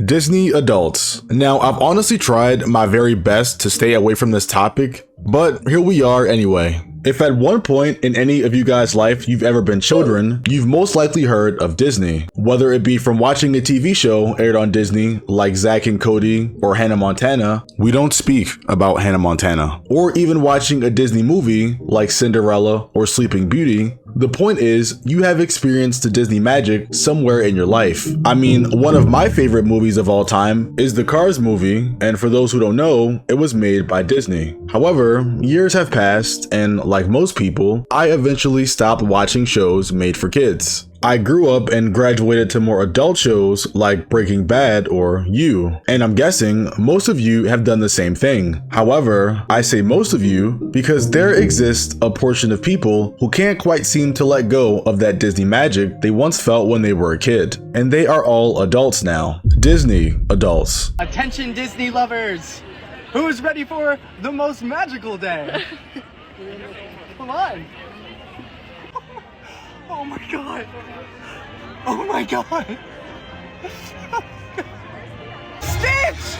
Disney adults. Now, I've honestly tried my very best to stay away from this topic, but here we are anyway. If at one point in any of you guys' life you've ever been children, you've most likely heard of Disney. Whether it be from watching a TV show aired on Disney like Zack and Cody or Hannah Montana, we don't speak about Hannah Montana, or even watching a Disney movie like Cinderella or Sleeping Beauty. The point is, you have experienced the Disney magic somewhere in your life. I mean, one of my favorite movies of all time is the Cars movie, and for those who don't know, it was made by Disney. However, years have passed, and like most people, I eventually stopped watching shows made for kids. I grew up and graduated to more adult shows like Breaking Bad or You, and I'm guessing most of you have done the same thing. However, I say most of you because there exists a portion of people who can't quite seem to let go of that Disney magic they once felt when they were a kid, and they are all adults now. Disney adults. Attention Disney lovers! Who is ready for the most magical day? Come on! Oh my god! Oh my god! Stitch!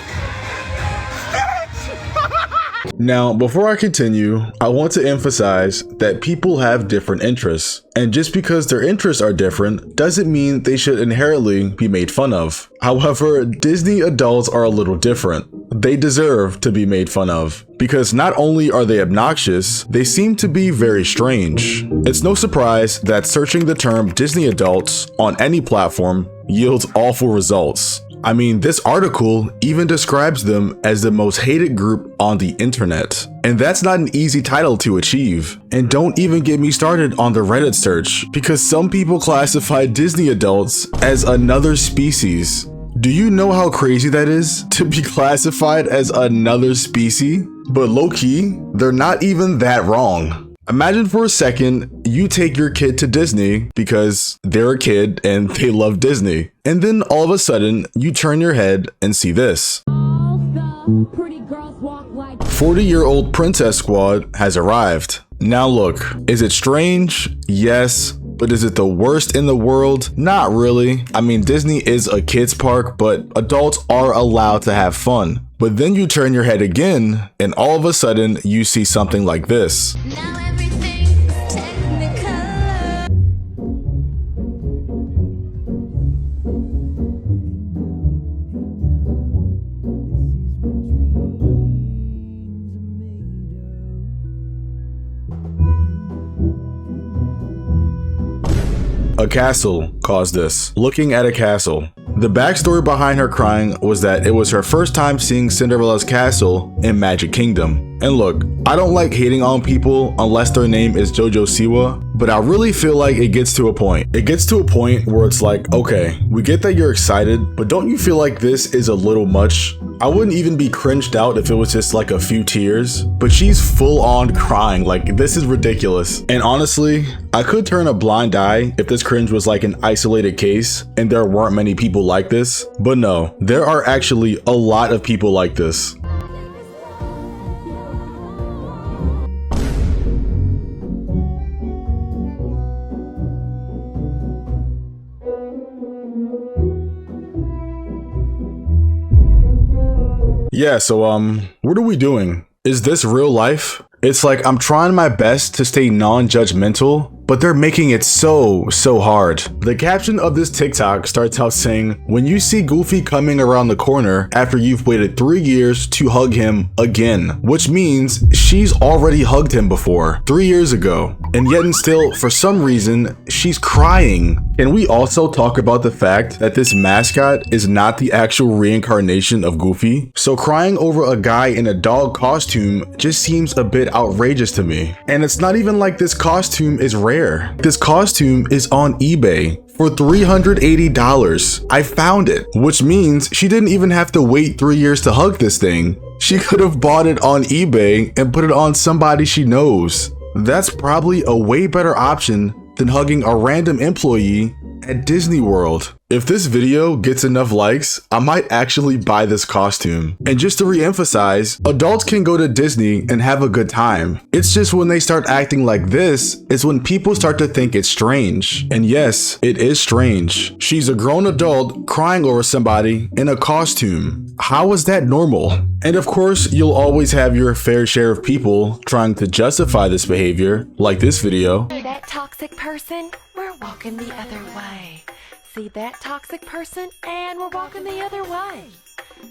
Now, before I continue, I want to emphasize that people have different interests, and just because their interests are different doesn't mean they should inherently be made fun of. However, Disney adults are a little different. They deserve to be made fun of, because not only are they obnoxious, they seem to be very strange. It's no surprise that searching the term Disney adults on any platform yields awful results. I mean, this article even describes them as the most hated group on the internet. And that's not an easy title to achieve. And don't even get me started on the Reddit search, because some people classify Disney adults as another species. Do you know how crazy that is? To be classified as another species? But low-key, they're not even that wrong. Imagine for a second, you take your kid to Disney because they're a kid and they love Disney. And then all of a sudden, you turn your head and see this. 40-year-old Princess Squad has arrived. Now look, is it strange? Yes. But is it the worst in the world? Not really. I mean, Disney is a kids park, but adults are allowed to have fun. But then you turn your head again, and all of a sudden, you see something like this. Now everything's technical. A castle caused this. Looking at a castle. The backstory behind her crying was that it was her first time seeing Cinderella's castle in Magic Kingdom. And look, I don't like hating on people unless their name is Jojo Siwa, but I really feel like it gets to a point. It gets to a point where it's like, okay, we get that you're excited, but don't you feel like this is a little much? I wouldn't even be cringed out if it was just like a few tears, but she's full on crying, like this is ridiculous. And honestly, I could turn a blind eye if this cringe was like an isolated case and there weren't many people like this, but no, there are actually a lot of people like this. Yeah, so what are we doing? Is this real life? It's like I'm trying my best to stay non-judgmental, but they're making it so hard. The caption of this TikTok starts out saying, when you see Goofy coming around the corner after you've waited 3 years to hug him again, which means she's already hugged him before 3 years ago. And yet and still, for some reason, she's crying. Can we also talk about the fact that this mascot is not the actual reincarnation of Goofy? So crying over a guy in a dog costume just seems a bit outrageous to me. And it's not even like this costume is rare. This costume is on eBay for $380. I found it, which means she didn't even have to wait 3 years to hug this thing. She could have bought it on eBay and put it on somebody she knows. That's probably a way better option than hugging a random employee at Disney World. If this video gets enough likes, I might actually buy this costume. And just to re-emphasize, adults can go to Disney and have a good time. It's just when they start acting like this, is when people start to think it's strange. And yes, it is strange. She's a grown adult crying over somebody in a costume. How is that normal? And of course, you'll always have your fair share of people trying to justify this behavior, like this video. See that toxic person? We're walking the other way. See that toxic person? And we're walking the other way.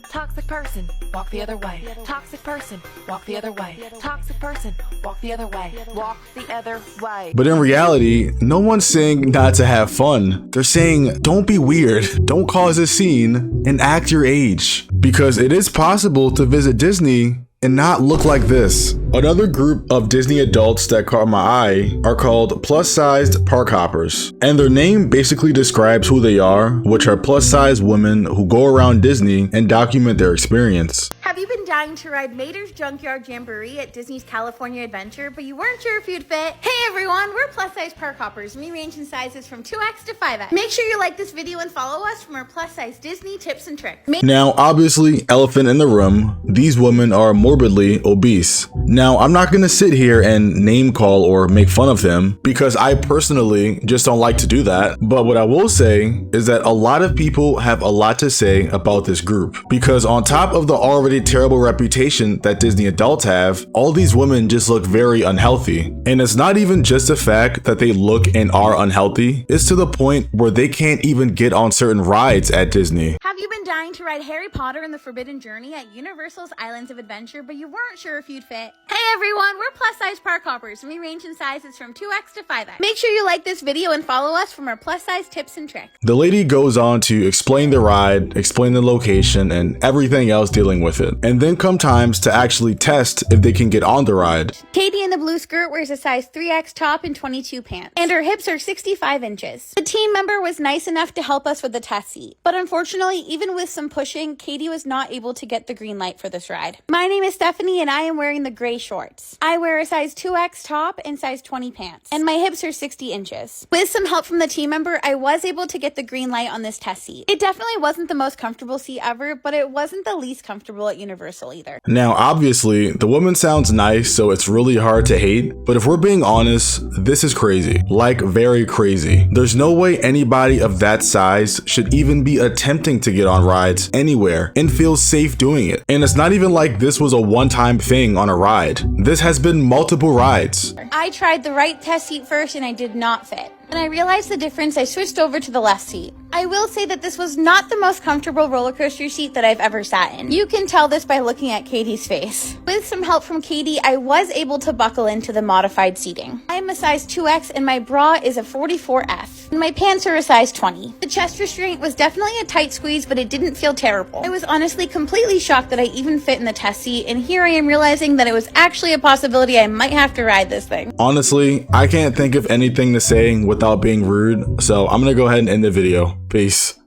Toxic person, walk the other way. Toxic person, walk the other way. Toxic person, walk the other way. Walk the other way. But in reality, no one's saying not to have fun. They're saying, don't be weird, don't cause a scene, and act your age. Because it is possible to visit Disney and not look like this. Another group of Disney adults that caught my eye are called plus-sized park hoppers. And their name basically describes who they are, which are plus-sized women who go around Disney and document their experience. Have you been dying to ride Mater's Junkyard Jamboree at Disney's California Adventure, but you weren't sure if you'd fit? Hey everyone, we're plus-size park hoppers, and we range in sizes from 2X to 5X. Make sure you like this video and follow us for more plus-size Disney tips and tricks. Now, obviously, elephant in the room, these women are morbidly obese. Now, I'm not gonna sit here and name call or make fun of them, because I personally just don't like to do that. But what I will say is that a lot of people have a lot to say about this group, because on top of the already terrible reputation that Disney adults have, all these women just look very unhealthy. And it's not even just the fact that they look and are unhealthy, it's to the point where they can't even get on certain rides at Disney. Have you been dying to ride Harry Potter and the Forbidden Journey at Universal's Islands of Adventure, but you weren't sure if you'd fit? Hey everyone, we're plus-size park hoppers, and we range in sizes from 2X to 5X. Make sure you like this video and follow us for more plus-size tips and tricks. The lady goes on to explain the ride, explain the location, and everything else dealing with it. And then come times to actually test if they can get on the ride. Katie in the blue skirt wears a size 3X top and 22 pants, and her hips are 65 inches. The team member was nice enough to help us with the test seat, but unfortunately, even with some pushing, Katie was not able to get the green light for this ride. My name is Stephanie, and I am wearing the gray shorts. I wear a size 2X top and size 20 pants, and my hips are 60 inches. With some help from the team member, I was able to get the green light on this test seat. It definitely wasn't the most comfortable seat ever, but it wasn't the least comfortable at Universal either. Now, obviously, the woman sounds nice, so it's really hard to hate, but if we're being honest, this is crazy. Like, very crazy. There's no way anybody of that size should even be attempting to get on rides anywhere and feel safe doing it. And it's not even like this was a one-time thing on a ride. This has been multiple rides. I tried the right test seat first and I did not fit. When I realized the difference, I switched over to the left seat. I will say that this was not the most comfortable roller coaster seat that I've ever sat in. You can tell this by looking at Katie's face. With some help from Katie, I was able to buckle into the modified seating. I'm a size 2X and my bra is a 44F. And my pants are a size 20. The chest restraint was definitely a tight squeeze, but it didn't feel terrible. I was honestly completely shocked that I even fit in the test seat, and here I am realizing that it was actually a possibility I might have to ride this thing. Honestly, I can't think of anything to say without being rude, so I'm gonna go ahead and end the video. Peace.